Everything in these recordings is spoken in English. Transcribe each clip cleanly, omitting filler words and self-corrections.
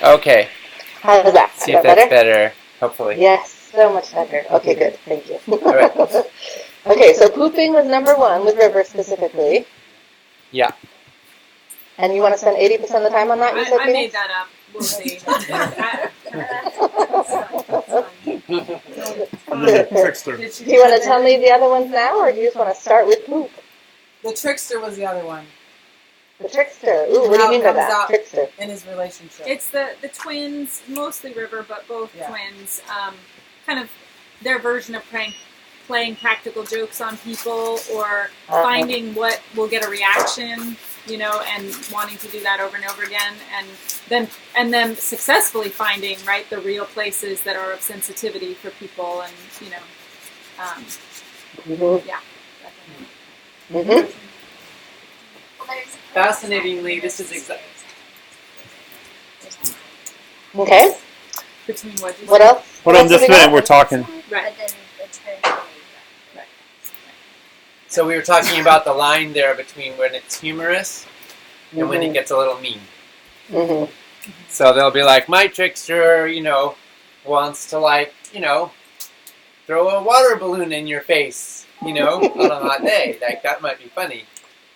Okay. How's that? See Is if that that's better? better. Hopefully. Yes, so much better. Okay, good. Thank you. All right. Okay, so pooping was number one with River specifically. Yeah. And you want to spend 80% of the time on that, you said, I made Phoenix? that up. We'll see. Trickster. Do you want to tell me the other ones now, or do you just want to start with poop? The trickster was the other one. The trickster. Ooh, what do you mean by that? Trickster. In his relationship. It's the twins, mostly River, but both twins. Kind of their version of playing practical jokes on people, or finding what will get a reaction, and wanting to do that over and over again, and then successfully finding the real places that are of sensitivity for people, and yeah. Mm-hmm. Fascinatingly, this is exactly. Okay. Between what else? Hold on just a minute, we're talking. Right. So we were talking about the line there between when it's humorous and when it gets a little mean. Mm-hmm. So they'll be like, my trickster, wants to throw a water balloon in your face, on a hot day. That might be funny.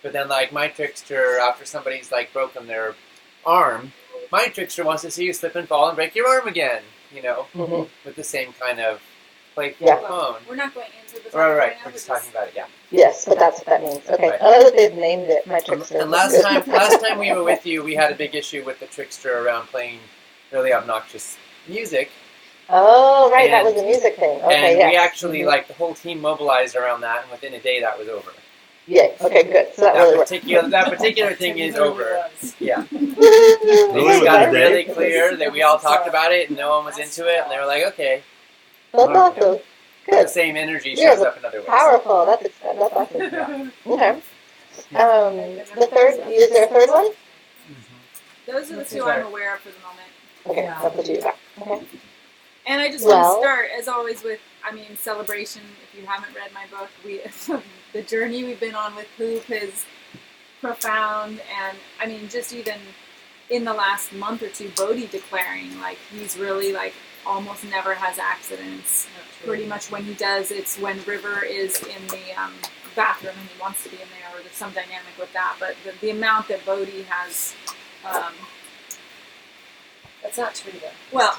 But then my trickster, after somebody's broken their arm, my trickster wants to see you slip and fall and break your arm again, with the same kind of playful tone. We're not going into the Right. We're just talking about it, yeah. Yes, but that's what that means. Okay. Right. I love that they've named it my trickster. And last time we were with you, we had a big issue with the trickster around playing really obnoxious music. Oh, right, that was the music thing. Okay, and we actually, the whole team mobilized around that, and within a day that was over. Yeah, okay, good. So that really worked. That particular thing is over. Yeah. Really? It got really clear that we all talked about it, and no one was into it, and they were like, okay. That's awesome. Good. The same energy shows up in other ways. Powerful. That's awesome. Yeah. Okay. The third, is there a third one? Those are the two I'm aware of for the moment. Okay, that's what you got. Okay. And I just want to start, as always, with, celebration. If you haven't read my book, the journey we've been on with poop is profound. And, just even in the last month or two, Bodhi declaring, he's really, almost never has accidents. Pretty much when he does, it's when River is in the bathroom and he wants to be in there, or there's some dynamic with that. But the amount that Bodhi has... That's not true, though. Well,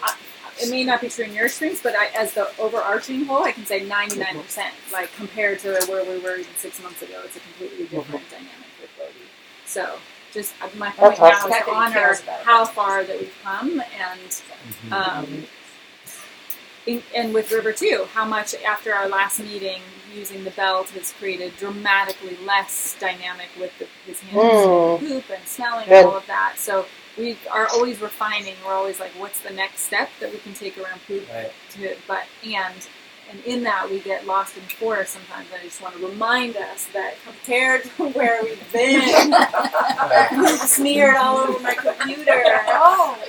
it may not be true in your experience, but as the overarching whole, I can say 99%. Compared to where we were even 6 months ago, it's a completely different dynamic with Bodhi. So, just my point now is to honor how far that we've come, and with River too, how much after our last meeting, using the belt has created dramatically less dynamic with his hands and poop and smelling and all of that. So. We are always refining. We're always what's the next step that we can take around poop? Right. And in that we get lost in forest sometimes. I just want to remind us that compared to where we've been, poop smeared all over my computer.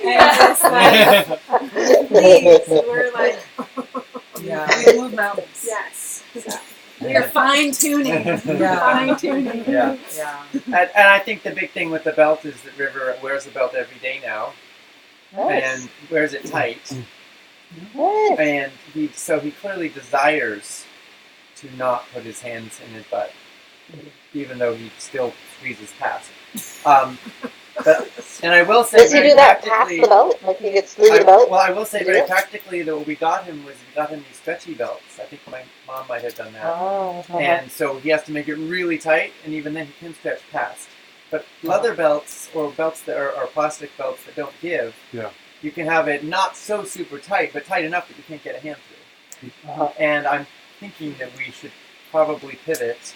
And just please, we're we move mountains. Yes. So. We are fine-tuning. Fine-tuning. Yeah. And I think the big thing with the belt is that River wears the belt every day now. Nice. And wears it tight. Nice. And he clearly desires to not put his hands in his butt, even though he still squeezes past. And I will say, does he do that past the belt? He gets through the belt? Well, I will say very practically that what we got him these stretchy belts. I think my mom might have done that. Oh, And so he has to make it really tight, and even then he can stretch past. But leather belts, or belts that are plastic belts that don't give, you can have it not so super tight, but tight enough that you can't get a hand through. And I'm thinking that we should probably pivot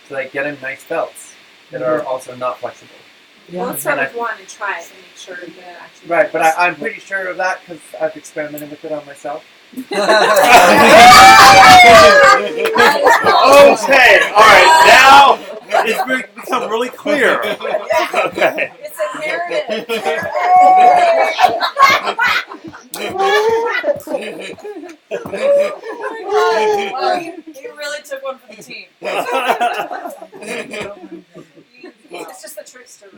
to get him nice belts that are also not flexible. Yeah. Well, let's start with one and try it and make sure that actually. Right, but I'm pretty sure of that because I've experimented with it on myself. Okay, all right, now it's become really clear. Okay. It's a narrative. Well, you really took one for the team. It's just the trickster.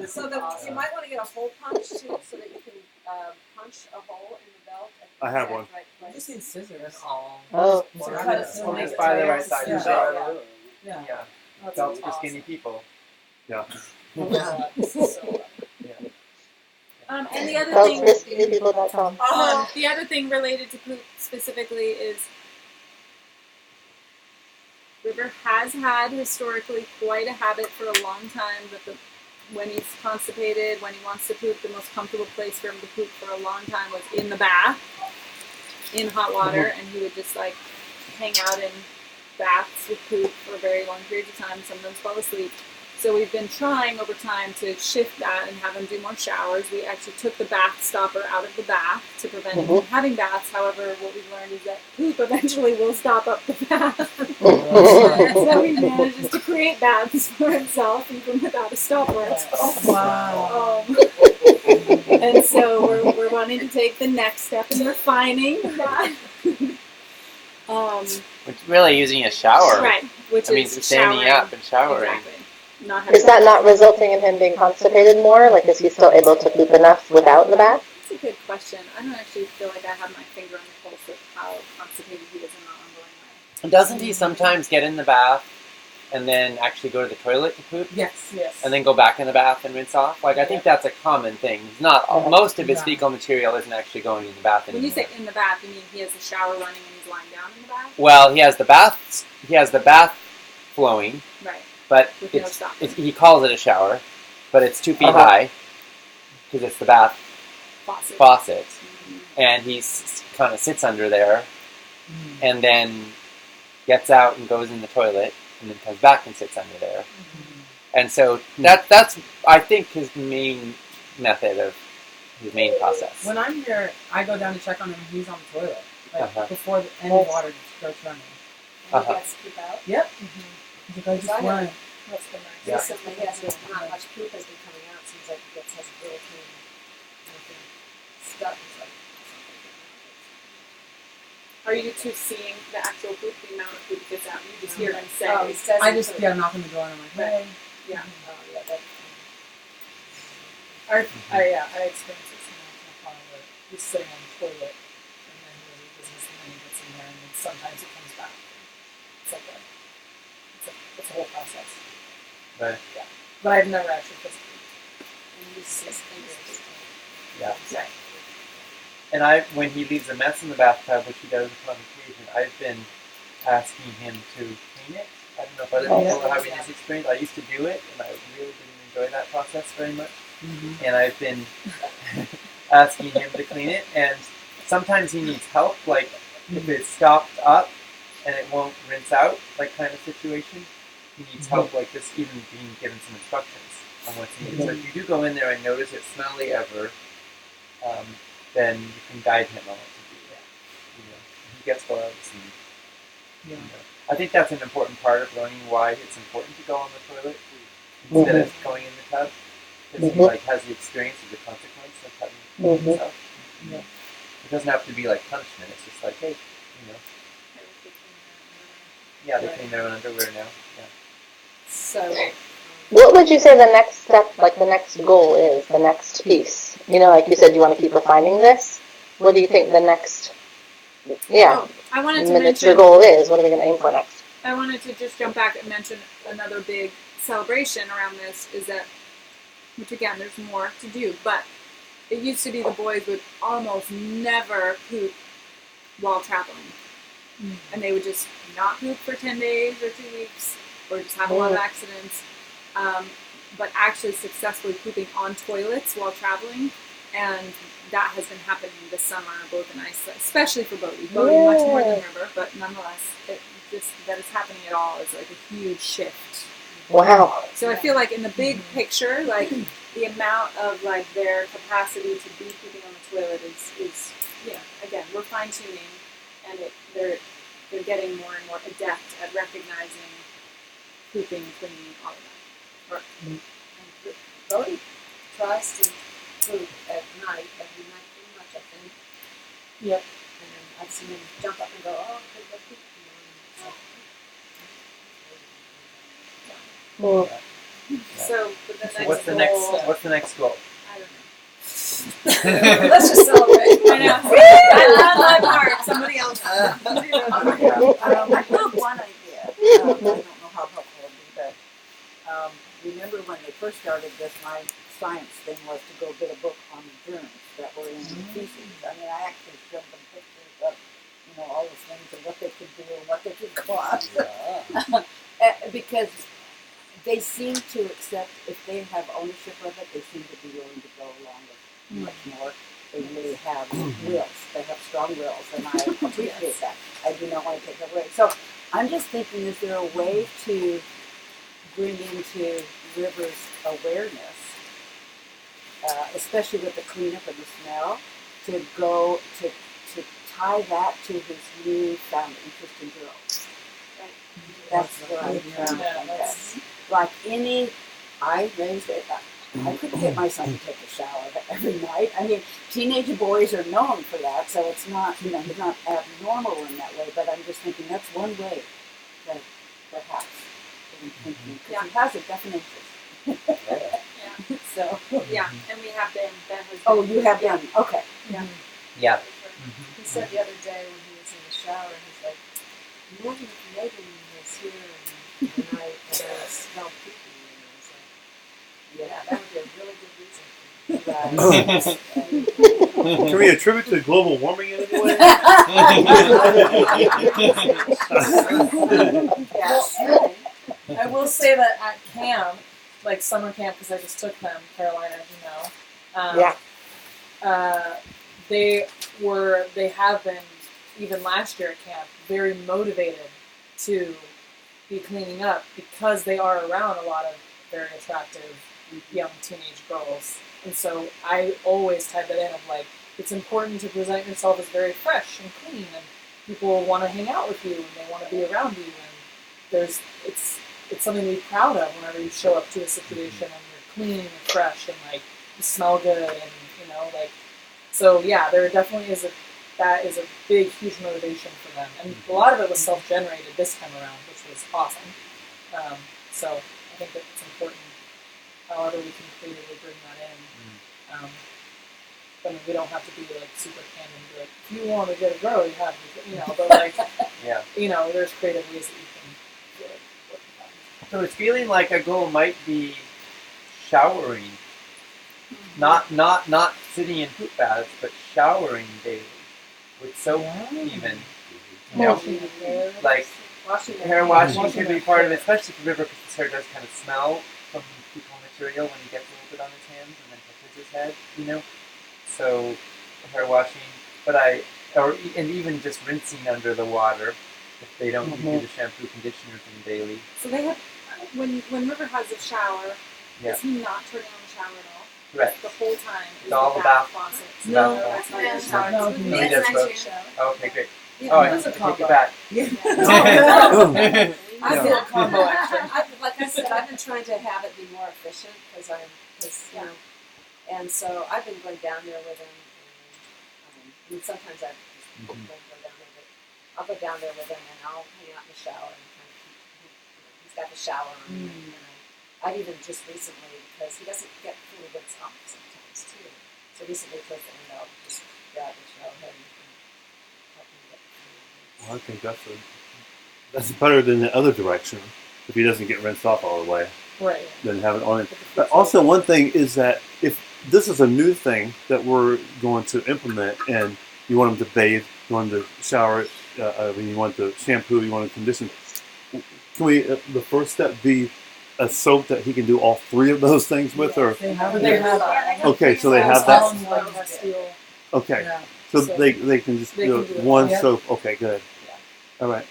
So might want to get a hole punch too, so that you can punch a hole in the belt. I have one. You just need scissors. Oh. to cut it so Just it's buy the tight. right size Yeah. belt. Yeah. Yeah. That's Belts for awesome. skinny people. Oh my God, this is so And the other Belts thing, for skinnypeople.com. the other thing related to poop specifically is River has had historically quite a habit for a long time that when he's constipated, when he wants to poop, the most comfortable place for him to poop for a long time was in the bath, in hot water, and he would just like hang out in baths with poop for very long periods of time, sometimes fall asleep. So we've been trying over time to shift that and have him do more showers. We actually took the bath stopper out of the bath to prevent him from having baths. However, what we've learned is that poop eventually will stop up the bath. So he manages to create baths for himself even without a stopper. Wow. And so we're wanting to take the next step in refining that. Which really using a shower. Right, which I mean, is standing showering. up and showering. Exactly. Not having Is that not resulting in him being constipated more? Like, is he still able to poop enough without the bath? That's a good question. I don't actually feel like I have my finger on the pulse of how constipated he is in an ongoing way. Doesn't he sometimes get in the bath and then actually go to the toilet to poop? Yes. And then go back in the bath and rinse off? Like, I think that's a common thing. He's not, most of his fecal material isn't actually going in the bath anymore. When you say in the bath, you mean he has the shower running and he's lying down in the bath? Well, he has the bath flowing, Right. but With no stopper. he calls it a shower, but it's 2 feet high because it's the bath faucet, and he kind of sits under there, and then gets out and goes in the toilet, and then comes back and sits under there, and so that's I think his main method of his main process. When I'm here, I go down to check on him and he's on the toilet. Like, Uh-huh. before any water starts running. And you guys keep out. Yep. He's like, I just run. That's been nice. Yeah. Recently, he hasn't, not much poop has been coming out. Seems like he has a really clean, nothing stuck. It's like, Are you two seeing the actual poop, the amount of poop that gets out? You just hear him say, oh, he says I it just, to- knock on the door and I'm like, hey. yeah. Oh, yeah, that, I experienced this in my car where he's sitting on the toilet and then he loses and then he gets in there and then sometimes it comes back. It's like it's a whole process. Right. Yeah. But I've never actually physically. and he uses his fingers. Yeah. Right. And when he leaves a mess in the bathtub, which he does upon occasion, I've been asking him to clean it. I don't know if other people are having this experience. I used to do it, and I really didn't enjoy that process very much. And I've been asking him to clean it, and sometimes he needs help, like if it's stopped up and it won't rinse out, like kind of situation. He needs help like this, even being given some instructions on what's needed. So if you do go in there and notice it's smelly ever, then you can guide him on what to do. You know, he gets gloves, and you know. I think that's an important part of learning why it's important to go on the toilet instead of going in the tub, because he like has the experience of the consequence of having to clean himself. Yeah. It doesn't have to be like punishment. It's just like, hey, you know, yeah, they clean their own underwear now. Yeah. So, What would you say the next step, like the next goal is, the next piece? You know, like you said, you want to keep refining this. What do you think the next, I wanted to your mention, goal is? What are we going to aim for next? I wanted to just jump back and mention another big celebration around this is that, which again, there's more to do, but it used to be the boys would almost never poop while traveling. And they would just not poop for 10 days or 2 weeks, or just have a lot of accidents. But actually successfully pooping on toilets while traveling, and that has been happening this summer, both in Iceland, especially for Bodhi. Bodhi much more than River, but nonetheless, just that it's happening at all is like a huge shift. Wow. So I feel like in the big picture, like the amount of like their capacity to be pooping on the toilet is again, we're fine tuning, and they're getting more and more adept at recognizing pooping, cleaning, all of that. and Bodhi tries to poop at night, every night pretty much, I think. Yep. And then I've seen him jump up and go, oh, good, go poop. So, but the next What's the goal, next? What's the next goal? I don't know. Let's just celebrate. I know. I love my part. Somebody else. I have one idea. I don't know how helpful it'll be, but remember when they first started this, my science thing was to go get a book on germs that were in feces. I mean, I actually showed them pictures of, all the things and what they could do and what they could cause. Because they seem to accept, if they have ownership of it, they seem to be willing to go along with much more. They really have wills. They have strong wills, and I appreciate that. I do not want to take that away. So I'm just thinking, is there a way to bring into River's awareness, especially with the cleanup and the smell, to go to tie that to his newfound interest in girls? That's what I'm trying to think of. Like I raised it. I couldn't get my son to take a shower every night. I mean, teenage boys are known for that, so it's not, he's not abnormal in that way. But I'm just thinking that's one way that perhaps because he has a definite interest. So Yeah, and we have been. Ben has been. oh, you have done okay. Yeah. He said the other day when he was in the shower, he's like, imagine if Megan was here and I smelled poopy, and I was like, yeah, that would be a really good reason. Can we attribute to global warming in any way? Yes. I will say that at camp, like summer camp, because I just took them, Carolina, as you know. They have been, even last year at camp, very motivated to be cleaning up because they are around a lot of very attractive young teenage girls. And so I always tied that in of like, it's important to present yourself as very fresh and clean, and people want to hang out with you and they want to be around you, and it's something to be proud of whenever you show up to a situation and you're clean and you're fresh and like you smell good, and so yeah, there definitely is that is a big, huge motivation for them, and a lot of it was self-generated this time around, which was awesome. So I think that it's important, however we can creatively bring that in. I mean, we don't have to be like super candid and be like, if you want to get a girl, you have to, but like, there's creative ways that you can really work with that. So it's feeling like a goal might be showering, not sitting in poop baths, but showering daily with soap, even. Like hair washing could be part of it, especially for River, because his hair does kind of smell from fecal material when he gets a little bit on his hands and then touches his head, So hair washing, and even just rinsing under the water if they don't do the shampoo conditioner thing daily. So they have when River has a shower. Yeah. Is he not turning on the shower at all? Right. The whole time. It's all the bath faucet. No, that's not the shower. No, It's he the does nice both. shower. Okay, great. Yeah, Oh, I that's a take combo. it back. I feel a combo action. Like I said, I've been trying to have it be more efficient because and so I've been going down there with him. And sometimes I just don't go down there, but I'll go down there with him and I'll hang out in the shower and kind of he's got the shower on. And I've even just recently, because he doesn't get fully rinsed off sometimes too. So recently towards the end, I'll just grab the shower head and help him get the clean. Well, I think that's better than the other direction. If he doesn't get rinsed off all the way, Right. then have it on it. But also, one thing is that if this is a new thing that we're going to implement, and you want him to bathe, you want him to shower, when you want the shampoo, you want to condition. Can we? The first step be a soap that he can do all three of those things with, or They have okay, so they have that. Like Castile. Okay, Yeah. so So they can just they do can do it. one Yeah. soap. Okay, good. Yeah. All right.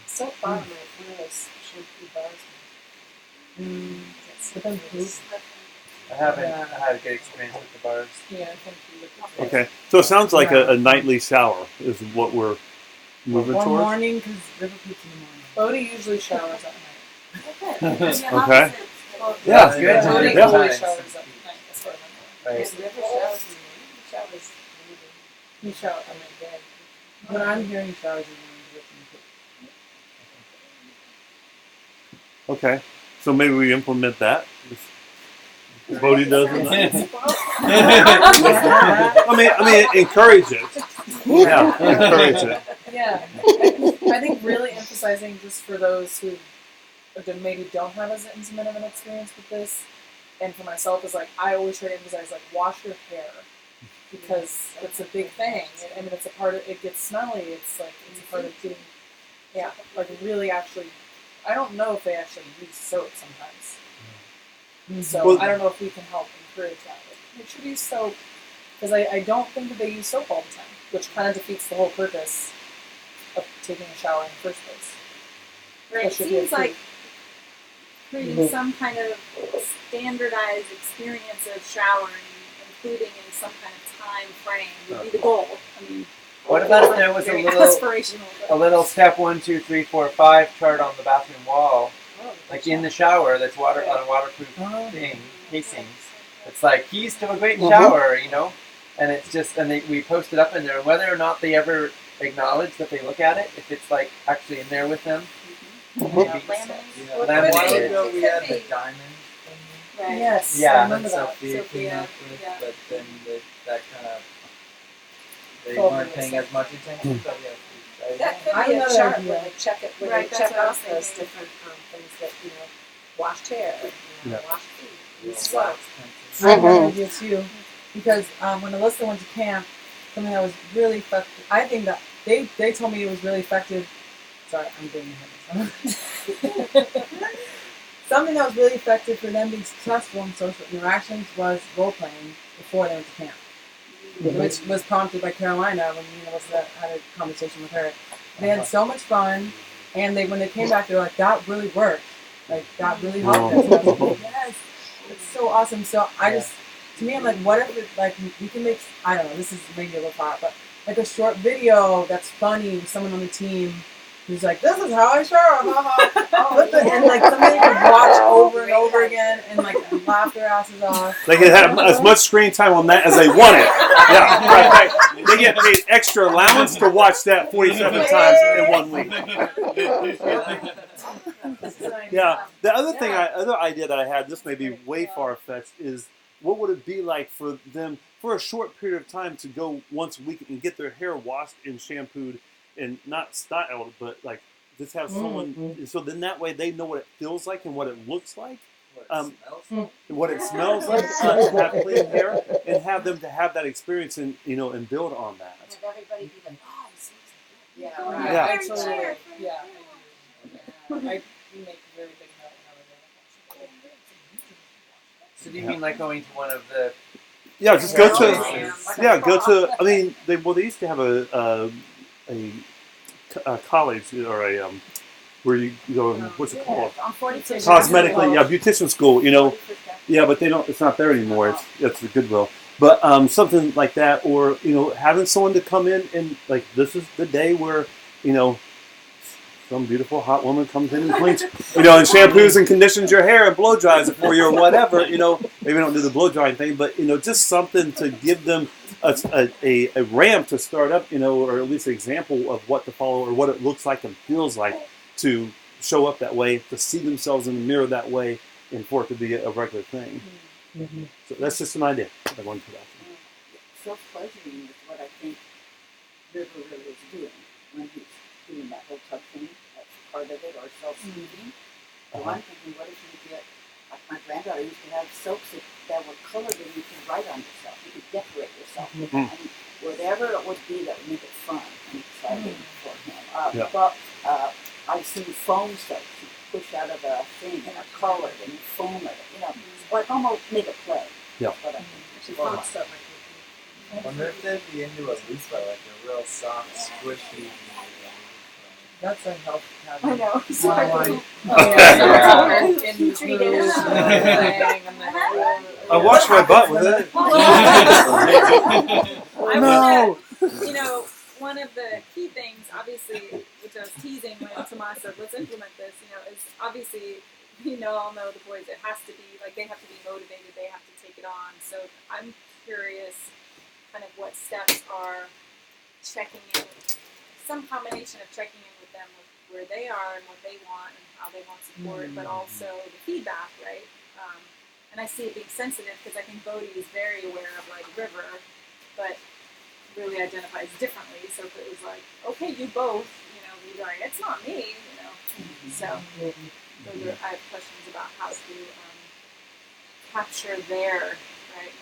So far, my first shampoo bars. But then poop. I haven't had a good experience with the bars. Yeah, I think you look at Okay, so it sounds like a nightly shower is what we're moving One towards. morning, because River poops in the morning. Bodie usually showers at night. Okay. Yeah, it's good. Bodie Yeah. always showers at night, as far as I Right. And River showers in the morning. He showers know. He showers, I mean, bed. But I'm hearing showers in the morning. Okay. So maybe we implement that. Bodhi does it. I mean, encourage it. Yeah, encourage it. Yeah, I think really emphasizing just for those who maybe don't have as intimate of an experience with this, and for myself is like I always try to emphasize like wash your hair because it's a big thing. I mean, it's a part of it gets smelly. It's like it's a part of getting like really actually. I don't know if they actually use soap sometimes. So Well, I don't know if we can help encourage that. Like, make sure to use soap because I don't think that they use soap all the time, which kind of defeats the whole purpose of taking a shower in the first place. Right. That It should be seems like approved. creating some kind of standardized experience of showering, including in some kind of time frame, would be the goal. I mean, What about if there was a very little aspirational? a little step 1, 2, 3, 4, 5 chart on the bathroom wall, like in the shower that's water on a waterproof thing casings. It's like keys to a great shower, you know, and it's just we post it up in there. Whether or not they ever acknowledge that they look at it, if it's like actually in there with them, maybe. A Laminated. while ago we had Could the be. diamond thing. Right. Yes, Yeah. I That remember that. Sophia came up with, yeah. but then that kind of they Totally weren't paying as much attention. But yeah, That could I be a have chart another where idea. they check it, where Right, they that's check what I was off those thinking. different. Things that, washed hair, Yeah. washed feet, Well, use wax soap. pencils. I have another idea too, because when Alyssa went to camp, something that was really effective. I think that they told me it was really effective. Sorry, I'm doing it. Something that was really effective for them being successful in social interactions was role playing before they went to camp, which was prompted by Carolina when Alyssa had a conversation with her. They had so much fun, and when they came back, they were like, "That really worked. Like that really helped us." And I was like, "Yes, it's so awesome." So to me, I'm like, what if we can make? I don't know. This is maybe a little far, but like a short video that's funny with someone on the team who's like, "This is how I shower," and like something they could watch over and over again and like laugh their asses off. They can have as much screen time on that as they wanted. Yeah, right. They get paid extra allowance to watch that 47 times in 1 week. Yeah. The other idea that I had, this may be way far fetched, is what would it be like for them for a short period of time to go once a week and get their hair washed and shampooed and not styled, but like just have someone. So then that way they know what it feels like and what it looks like. What it smells like to have clean hair, and have them to have that experience and and build on that. Have everybody be like, oh, it seems like Oh, that. Yeah. I totally, yeah. I make a very big note now. So do you mean like going to one of the? Yeah, just go to. Yeah. Go to. I mean, they used to have a college or a where you go. What's it called? On 42. Cosmetically, yeah, beautician school. Yeah, but they don't. It's not there anymore. It's the Goodwill. But something like that, or having someone to come in and like this is the day where some beautiful hot woman comes in and cleans, and shampoos and conditions your hair and blow dries it for you or whatever. Maybe don't do the blow drying thing, but just something to give them a ramp to start up, or at least an example of what to follow or what it looks like and feels like to show up that way, to see themselves in the mirror that way, and for it to be a regular thing. So that's just an idea I wanted to put out there. Self-pleasuring is what I think River really is doing when he's doing that whole tub thing. That's part of it, or self-soothing. So I'm thinking, what if you get, like my granddaughter used to have soaps that were colored and you could write on yourself. You could decorate yourself with it. And whatever it would be that would make it fun and exciting for him. But I've seen foam soaps you push out of a thing and are colored and you foam it. Like almost make it play. Yeah. That's what I think. Fun stuff. I wonder if they'd be into a loofah, like a real soft, squishy. That's a health I know. One-on-one. I washed my butt with it. One of the key things, obviously, which I was teasing when Tomas said, let's implement this, is obviously, all know the boys, it has to be, like, they have to be motivated, they have to take it on. So I'm curious kind of what steps are checking in, some combination of checking in with them with where they are and what they want and how they want support, but also the feedback, right? And I see it being sensitive because I think Bodhi is very aware of like River, but really identifies differently. So if it was like, okay, you both, you'd be like, it's not me, So I have questions about how to capture their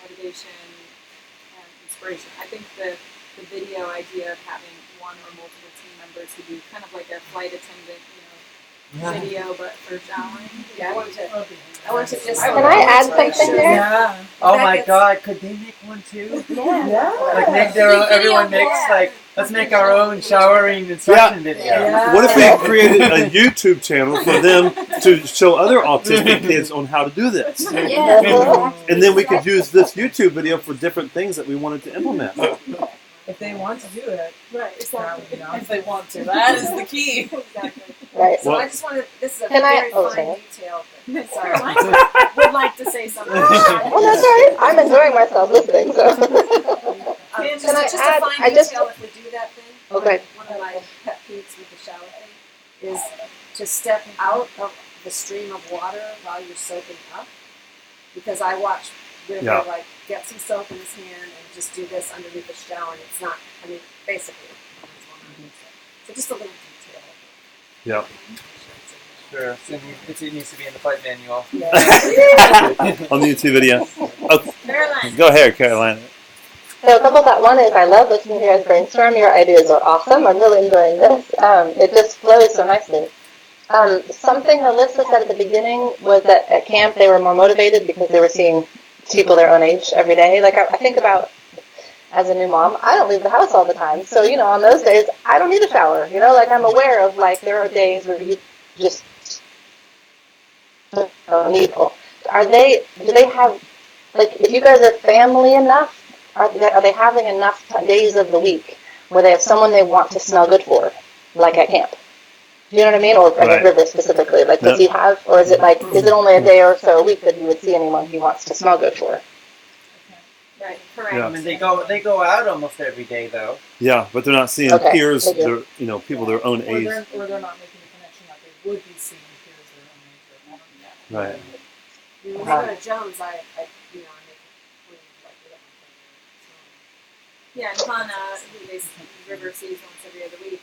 motivation and inspiration. I think the video idea of having one or multiple team members who do kind of like a flight attendant, video, but for showering. Yeah, I want to just. Can I add something there? Yeah. Oh my God! Could they make one too? Yeah. Like make their own. Everyone makes like. Let's make our own showering instruction video. Yeah. What if we created a YouTube channel for them to show other autistic kids on how to do this? Yeah. And then we could use this YouTube video for different things that we wanted to implement. If they want to do it, Right, exactly. If they want to, that is the key. Exactly. Right. So Well- I just wanted. This is a Can I- very oh, fine sorry. detail. Sorry, I would like to say something. Well, that's all right. I'm enjoying myself listening. So. Just, Can I just add- a fine I just- detail if we do that thing. Okay. One of my pet peeves with the shower thing is to step out of the stream of water while you're soaking up. Because I watch River Yeah. get some soap in his hand and just do this underneath the shower, and it's not. I mean, basically. So just a little detail. Yeah. Sure. It needs to be in the flight manual. On the YouTube video. Okay, Caroline. go ahead, Carolina. So a couple thought. One is I love listening to you guys brainstorm. Your ideas are awesome. I'm really enjoying this. It just flows so nicely. Something Alyssa said at the beginning was that at camp they were more motivated because they were seeing people their own age every day. Like I think about as a new mom, I don't leave the house all the time. So, on those days, I don't need a shower. Like I'm aware of like there are days where you just don't need people. Do they have, like if you guys are family enough, are they having enough days of the week where they have someone they want to smell good for, like at camp? Do you know what I mean? Or Right. River specifically. Like, does he have, or is it only a day or so a week that he would see anyone he wants to smell good for? Right, correct. Yeah. I mean, they go out almost every day though. Yeah, but they're not seeing Okay, peers, they do. they're, people their own Or age. they're not making the connection that they would be seeing peers their own age or Right. When they go to Jones, I make it clean, like we don't Yeah, and Hana, who River sees once every other week,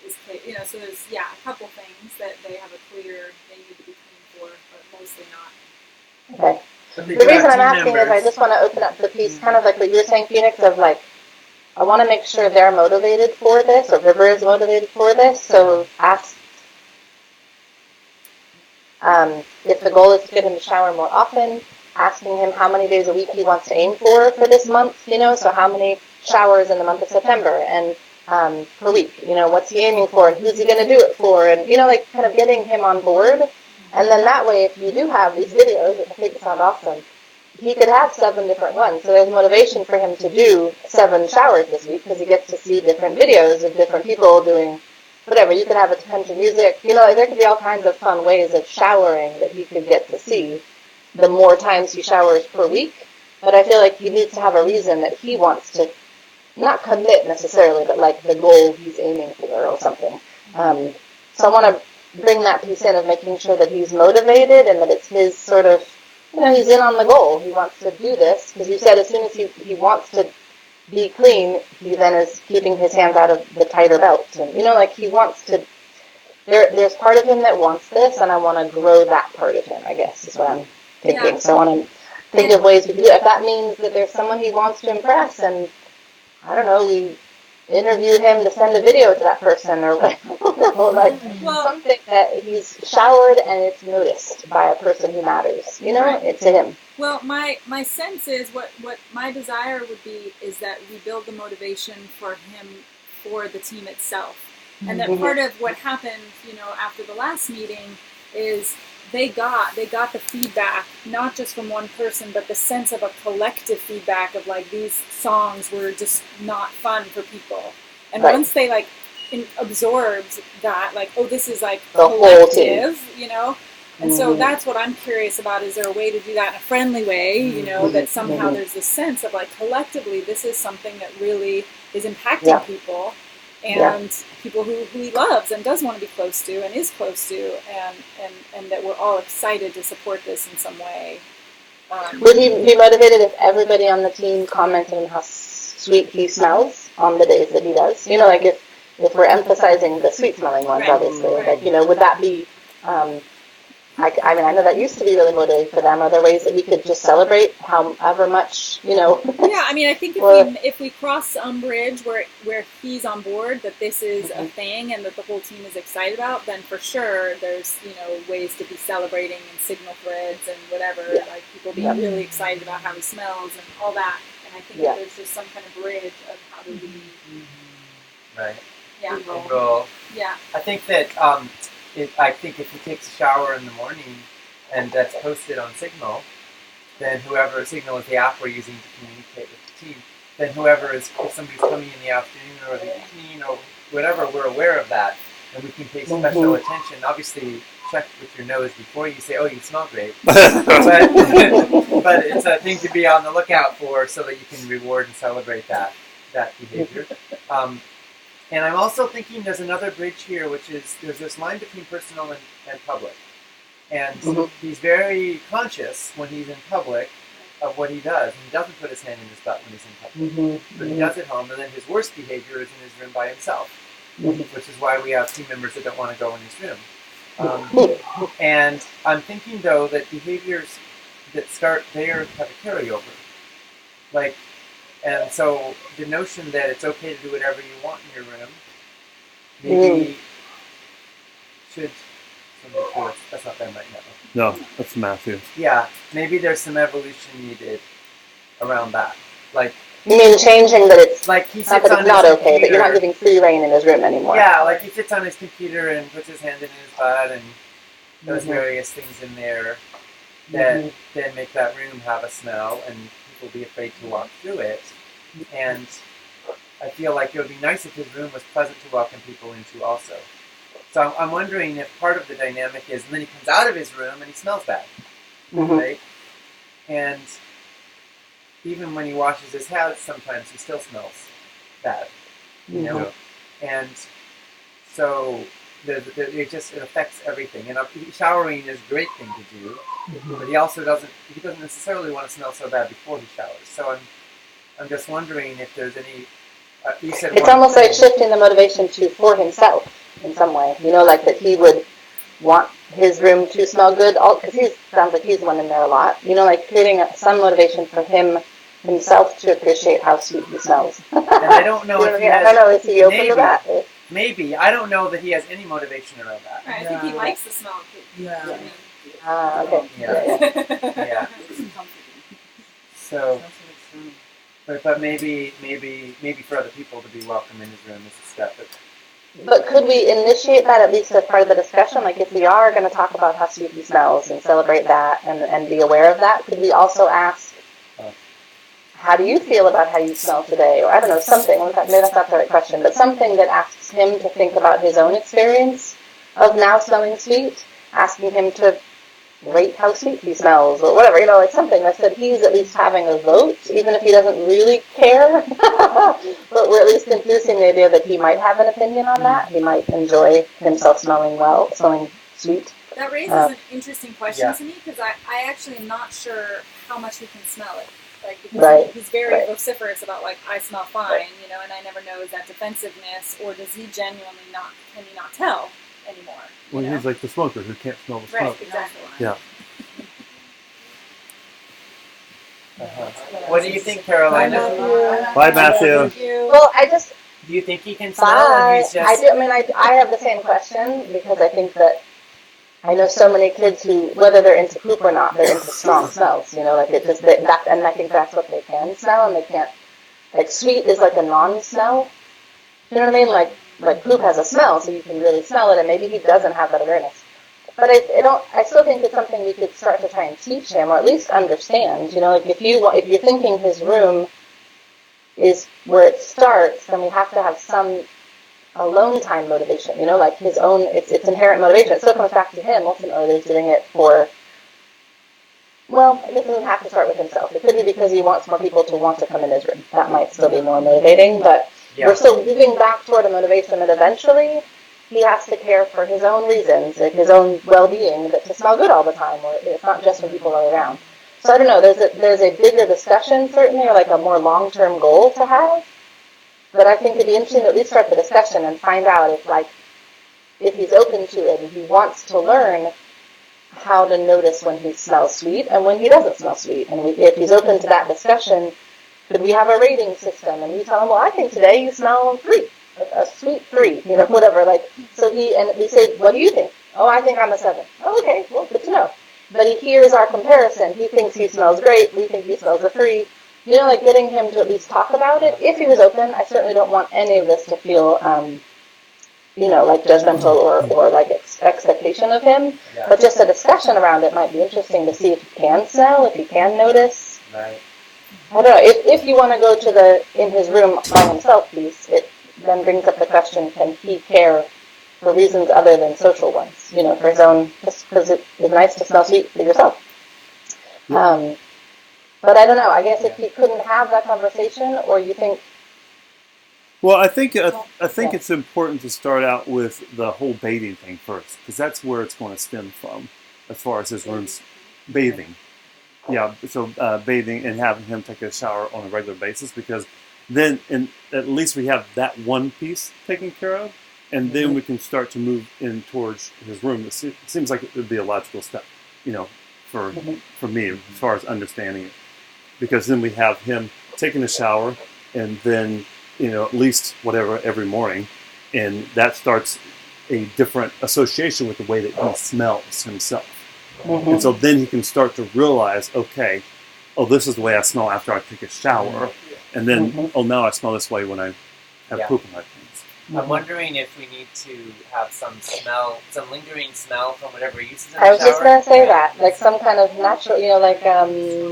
is clear. So there's a couple things that they have a clear they need to be clean for, but mostly not. Okay. But they The do have reason I'm team asking is I members. just want to open up the piece, kind of like what you were saying, Phoenix, of like, I want to make sure they're motivated for this, or River is motivated for this, so ask if the goal is to get him to shower more often, asking him how many days a week he wants to aim for this month, so how many showers in the month of September, and per week, what's he aiming for, and who's he going to do it for, and, kind of getting him on board. And then that way, if you do have these videos, which I think sound awesome, he could have 7 different ones. So there's motivation for him to do 7 showers this week because he gets to see different videos of different people doing whatever. You could have a country music. There could be all kinds of fun ways of showering that he could get to see the more times he showers per week. But I feel like he needs to have a reason that he wants to not commit necessarily, but like the goal he's aiming for or something. So I want to bring that piece in of making sure that he's motivated and that it's his sort of, he's in on the goal. He wants to do this because you said as soon as he wants to be clean, he then is keeping his hands out of the tighter belt. And, he wants to, there's part of him that wants this, and I want to grow that part of him, I guess, is what I'm thinking. Yeah. So I want to think of ways we can do it. If that means that there's someone he wants to impress, and I don't know, we interview him to send a video to that person, or Well, something that he's showered and it's noticed by a person who matters. It's to him. Well, my sense is what my desire would be is that we build the motivation for him for the team itself, and that part of what happened, after the last meeting is they got the feedback not just from one person, but the sense of a collective feedback of like these songs were just not fun for people, and Right. once they absorbed that, this is like The whole team. collective, And so that's what I'm curious about. Is there a way to do that in a friendly way, that somehow there's this sense of collectively this is something that really is impacting people. and people who he loves and does want to be close to and is close to, and that we're all excited to support this in some way. Would he be motivated if everybody on the team commented on how sweet he smells on the days that he does? You know, like if we're emphasizing the sweet smelling ones, Right. obviously, Right. like, you know, would that be, I mean, I know that used to be really motivating for them. Are there ways that we could just celebrate however much, you know? Yeah, I mean, I think if we cross some bridge where he's on board that this is a thing and that the whole team is excited about, then for sure there's, you know, ways to be celebrating and signal threads and whatever, like people being really excited about how he smells and all that. And I think that there's just some kind of bridge of how do we, Right. yeah, Well, yeah, I think that I think if he takes a shower in the morning and that's posted on Signal, then whoever Signal is the app we're using to communicate with the team, then whoever is, if somebody's coming in the afternoon or the evening or whatever, we're aware of that, and we can pay special attention. Obviously, check with your nose before you say, "Oh, you smell great," but it's a thing to be on the lookout for so that you can reward and celebrate that behavior. And I'm also thinking there's another bridge here, which is there's this line between personal and public. And he's very conscious when he's in public of what he does. And he doesn't put his hand in his butt when he's in public. But he does at home, and then his worst behavior is in his room by himself, which is why we have team members that don't want to go in his room. And I'm thinking, though, that behaviors that start there have a carryover. Like, and so the notion that it's okay to do whatever you want in your room, maybe should. That's not them right now. No, that's Matthew. Yeah, maybe there's some evolution needed around that. Like, you mean changing that it's like he not sits that on it's not his okay, but you're not computer. giving free reign in his room anymore. Yeah, like he sits on his computer and puts his hand in his butt and does various things in there that then make that room have a smell and people be afraid to walk through it. And I feel like it would be nice if his room was pleasant to welcome people into also. So I'm wondering if part of the dynamic is, and then he comes out of his room and he smells bad, right? And even when he washes his hands, sometimes he still smells bad, you know? And so it affects everything. And showering is a great thing to do, but he doesn't necessarily want to smell so bad before he showers. So I'm just wondering if there's any. You said it's almost like shifting the motivation for himself in some way. You know, like that he would want his room to smell good, because he sounds like he's the one in there a lot. You know, like creating some motivation for himself to appreciate how sweet he smells. And I don't know if he has. I don't know, is he open to that? Maybe. I don't know that he has any motivation around that. I think he likes the smell of poop. Yeah. Okay. Yeah. So, but maybe for other people to be welcome in his room is a step. But could we initiate that at least as part of the discussion? Like if we are going to talk about how sweet he smells and celebrate that and be aware of that, could we also ask, how do you feel about how you smell today? Or I don't know, something, maybe that's not the right question, but something that asks him to think about his own experience of now smelling sweet, asking him to rate how sweet he smells or whatever, you know, like something that said he's at least having a vote, even if he doesn't really care. But we're at least introducing the idea that he might have an opinion on that. He might enjoy himself smelling sweet. That raises an interesting question to me, because I actually am not sure how much he can smell it. Like, because he's very vociferous about, like, I smell fine, you know, and I never know, is that defensiveness, or does he genuinely can he not tell anymore? Well, he's like the smoker who can't smell the smoke. Right, exactly. Yeah. What do you think, Carolina? Bye, Matthew. Well, do you think he can smell? Or he's just... I have the same question, because I think that I know so many kids who, whether they're into poop or not, they're into strong smells. You know, like it just and I think that's what they can smell, and they can't. Like sweet is like a non-smell. You know what I mean? Like poop has a smell, so you can really smell it, and maybe he doesn't have that awareness. But I still think it's something we could start to try and teach him, or at least understand. You know, like if you're thinking his room is where it starts, then we have to have some alone time motivation. You know, like his own, it's inherent motivation. It still comes back to him. Ultimately, he's doing it for. Well, it doesn't have to start with himself. It could be because he wants more people to want to come in his room. That might still be more motivating, but We're still moving back toward a motivation that eventually he has to care for his own reasons, like his own well-being, that to smell good all the time, or it's not just when people are around. So I don't know, there's a bigger discussion certainly, or like a more long-term goal to have, but I think it'd be interesting to at least start the discussion and find out if he's open to it and he wants to learn how to notice when he smells sweet and when he doesn't smell sweet. And if he's open to that discussion, could we have a rating system? And we tell him, well, I think today you smell 3, a sweet 3, whatever. So and we say, what do you think? Oh, I think I'm a 7. Oh, okay, well, good to know. But he hears our comparison. He thinks he smells great. We think he smells a 3. Getting him to at least talk about it. If he was open, I certainly don't want any of this to feel, like judgmental or like expectation of him. Yeah. But just a discussion around it might be interesting to see if he can smell, if he can notice. Right. I don't know. If you want to go to in his room by himself piece, it then brings up the question: can he care for reasons other than social ones? For his own, just because it's nice to smell sweet for yourself. But I don't know. I guess if he couldn't have that conversation, or you think. Well, I think it's important to start out with the whole bathing thing first, because that's where it's going to stem from, as far as his room's bathing. Yeah, so bathing and having him take a shower on a regular basis, because then at least we have that one piece taken care of, and then we can start to move in towards his room. It seems like it would be a logical step, for me as far as understanding it, because then we have him taking a shower, and then at least whatever every morning, and that starts a different association with the way that he smells himself. Mm-hmm. And so then he can start to realize, okay, this is the way I smell after I take a shower, and then now I smell this way when I have poop in my pants. I'm wondering if we need to have some lingering smell from whatever he uses in the I was shower. just going to say that, like some kind of natural,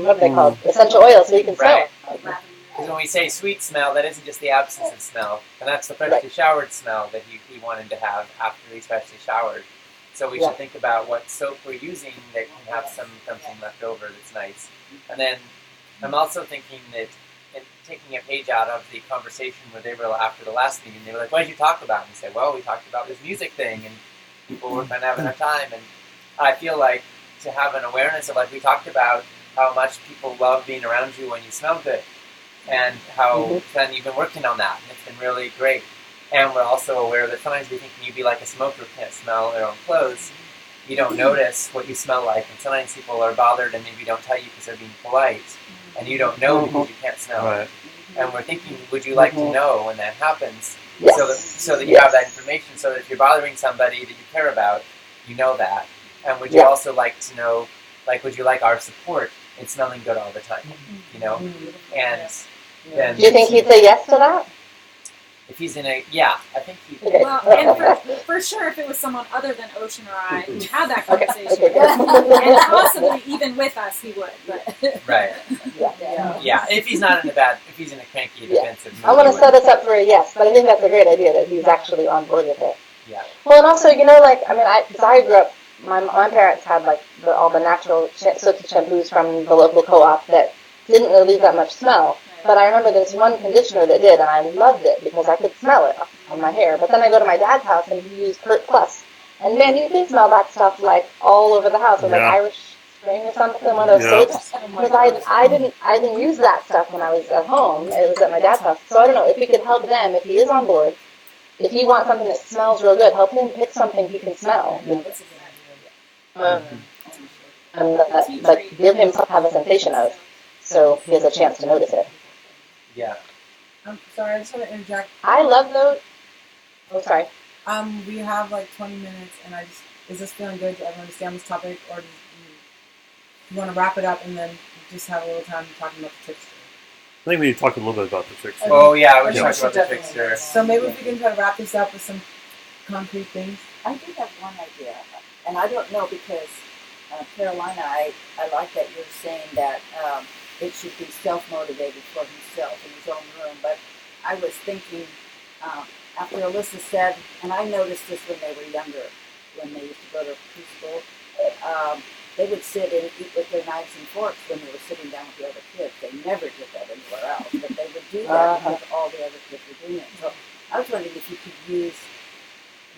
what are they called? Essential oil, so you can smell it. Because when we say sweet smell, that isn't just the absence of smell, and that's the freshly showered smell that he wanted to have after he freshly showered. So we should think about what soap we're using that can have something left over that's nice. And then I'm also thinking that, and taking a page out of the conversation where they were after the last meeting, they were like, what did you talk about? And we said, well, we talked about this music thing, and people were kind of having a time. And I feel like to have an awareness of, like we talked about, how much people love being around you when you smell good. And how then you've been working on that, and it's been really great. And we're also aware that sometimes we think you be like a smoker who can't smell their own clothes. You don't notice what you smell like, and sometimes people are bothered and maybe don't tell you because they're being polite, and you don't know because you can't smell. Right. And we're thinking, would you like to know when that happens, Yes. so that you have that information, so that if you're bothering somebody that you care about, you know that. And would you also like to know, would you like our support in smelling good all the time? And then Do you think he'd say yes to that? if he's in I think he. Okay. Well, and for sure, if it was someone other than Ocean or I who had that conversation, Okay, good. and possibly even with us, he would. But Right. Yeah. If he's not if he's in a cranky, defensive mood. I want he to set would. us up for a yes, but I think that's a great idea that he's actually on board with it. Yeah. Well, and also, because I grew up, my parents had all the natural soaps and shampoos from the local co-op that didn't really leave that much smell. But I remember this one conditioner that did, and I loved it because I could smell it on my hair. But then I go to my dad's house and he used Kurt Plus. And man, you could smell that stuff all over the house, with Irish Spring or something, one of those soaps. Because I didn't use that stuff when I was at home. It was at my dad's house. So I don't know if we could help them, if he is on board, if he wants something that smells real good, help him pick something he can smell. And give him something to have a sensation of, so he has a chance to notice it. Yeah. I'm sorry, I just want to interject. I love those. Oh, sorry. We have 20 minutes, and is this feeling good? Do everyone stay on this topic, or do you want to wrap it up and then just have a little time talking about the trickster? I think we need to talk a little bit about the trickster. Oh yeah, we're Yeah. talking about the trickster. So maybe if we can try to wrap this up with some concrete things. I do have one idea, and I don't know because Carolina, I like that you're saying that it should be self-motivated for himself in his own room. But I was thinking after Alyssa said, and I noticed this when they were younger, when they used to go to preschool, they would sit and eat with their knives and forks when they were sitting down with the other kids. They never did that anywhere else, but they would do that because all the other kids are doing it. So I was wondering if you could use,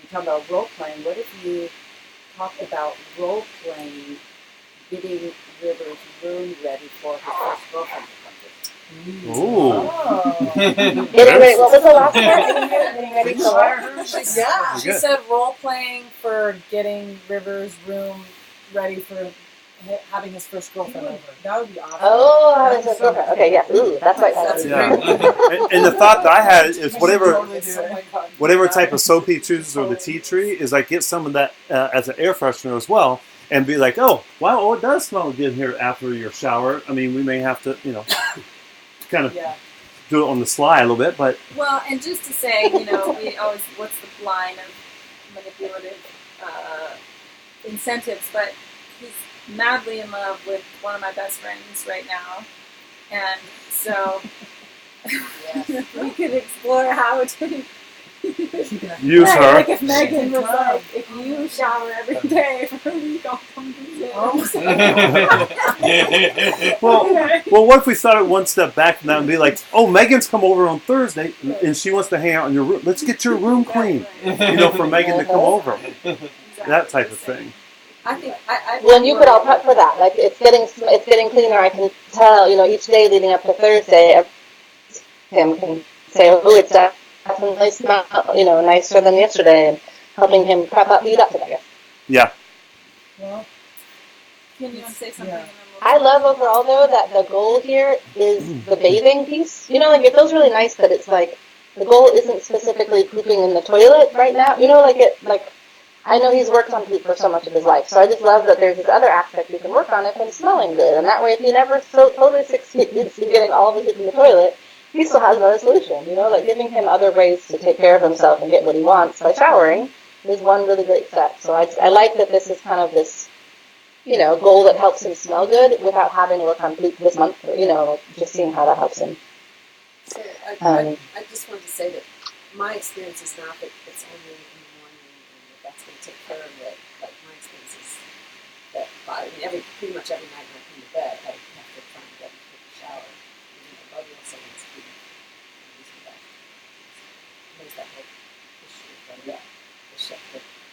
you talk about role playing, what if you talked about role playing getting River's room ready for his first girlfriend to come visit? Ooh. Getting ready. What was the last part? Getting ready for what? Yeah, she Good. said role playing for getting River's room ready for having his first girlfriend over. That would be awesome. Oh, having his girlfriend. Okay, yes. Ooh, that's right. That's Yeah. And the thought that I had is whatever type of soap he chooses or the tea tree is like get some of that as an air freshener as well, and be like, oh wow, oh it does smell good here after your shower. I mean, we may have to kind of do it on the sly a little bit, but Well, and just to say, we always, what's the line of manipulative incentives, but he's madly in love with one of my best friends right now. And so we could explore how to use her. Like if Megan was like, if you shower every day for a week, I'll come visit. Well, what if we started one step back from that and be like, oh, Megan's come over on Thursday and she wants to hang out in your room. Let's get your room clean, for Megan to come over. That type of thing. I think Well, and you could all prep for that. Like it's getting cleaner. I can tell. Each day leading up to Thursday, him can say, "Oh, it's definitely smell, nicer than yesterday," and helping him lead up to that. Yeah. Well, Can you say something? Yeah. And then we'll I love overall though that the goal here is the bathing piece. Like it feels really nice that it's like the goal isn't specifically pooping in the toilet right now. I know he's worked on poop for so much of his life, so I just love that there's this other aspect we can work on of him smelling good, and that way if he never totally succeeds in getting all of it in the toilet, he still has another solution, like giving him other ways to take care of himself and get what he wants by showering is one really great step. So I like that this is kind of this, goal that helps him smell good without having to work on poop this month, just seeing how that helps him. So I just wanted to say that my experience is not that it's only in the morning and that's going to take care of it. Like my experience is that pretty much every night when I come to bed, I have to try and get and take a shower. Bobby also wants to use the bathroom. There's that whole issue of the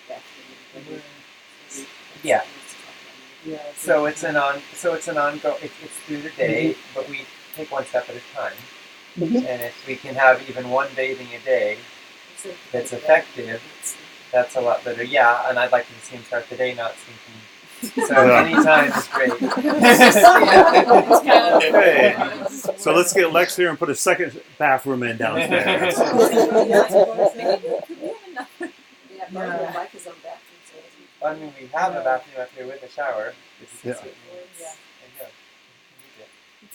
bathroom. Yeah. yeah. So it's an ongoing. It's through the day, but we take one step at a time. Mhm. And if we can have even one bathing a day that's effective, that's a lot better. Yeah, and I'd like to see him start the day not stinking. So anytime is great. Hey. So let's get Lex here and put a second bathroom in downstairs. Yeah, Bobby would like his own bathroom, so it's I mean, we have a bathroom up here with a shower. Yeah.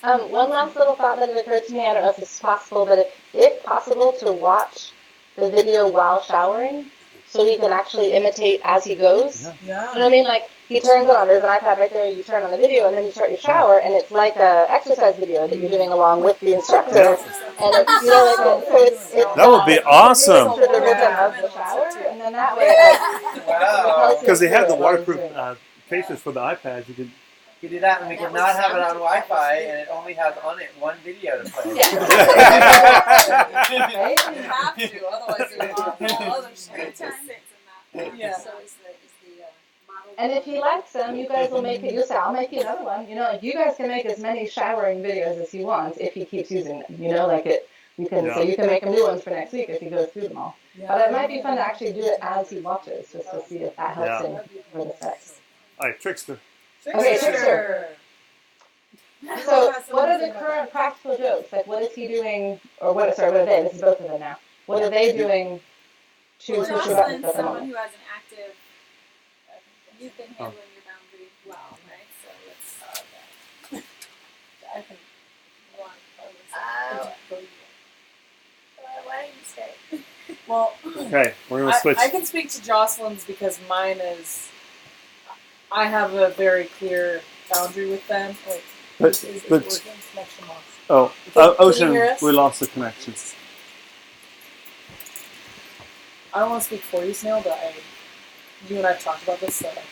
One last little thought that occurred to me, I don't know if this is possible, but if possible to watch the video while showering so he can actually imitate as he goes. Yeah. You know what I mean? Like, he turns it on, there's an iPad right there, you turn on the video, and then you start your shower, and it's like a exercise video that you're doing along with the instructor. And it's, That would be awesome. To the rhythm of the shower, and then that way, Wow. Because they have the waterproof cases for the iPads. You can. You do that, and we can not have it on Wi-Fi, and it only has on it one video to play. You have to, otherwise you're all other shit. Yeah. So is the model. and if he likes them, you guys will make it. You'll say, "I'll make you another one." You guys can make as many showering videos as he wants if he keeps using them. You can so you can make him new ones for next week if he goes through them all. But it might be fun to actually do it as he watches, just to see if that helps him for the sex. All right, Trickster. Okay, Trickster. So, what are the current practical jokes? Like, what is he doing, or what? Sorry, what are they? This is both of them now. What are they doing to push your buttons Jocelyn's at the someone moment? who has an active. You've been handling your boundary well, right? So let's. I can. Why don't you say? Well, Okay, we're gonna switch. I can speak to Jocelyn's because mine is. I have a very clear boundary with them. Wait, But- is but- working? Connection lost. Oh, Can you Ocean, hear us? we lost the connection. I don't want to speak for you, Snail, but you and I have talked about this, so I can.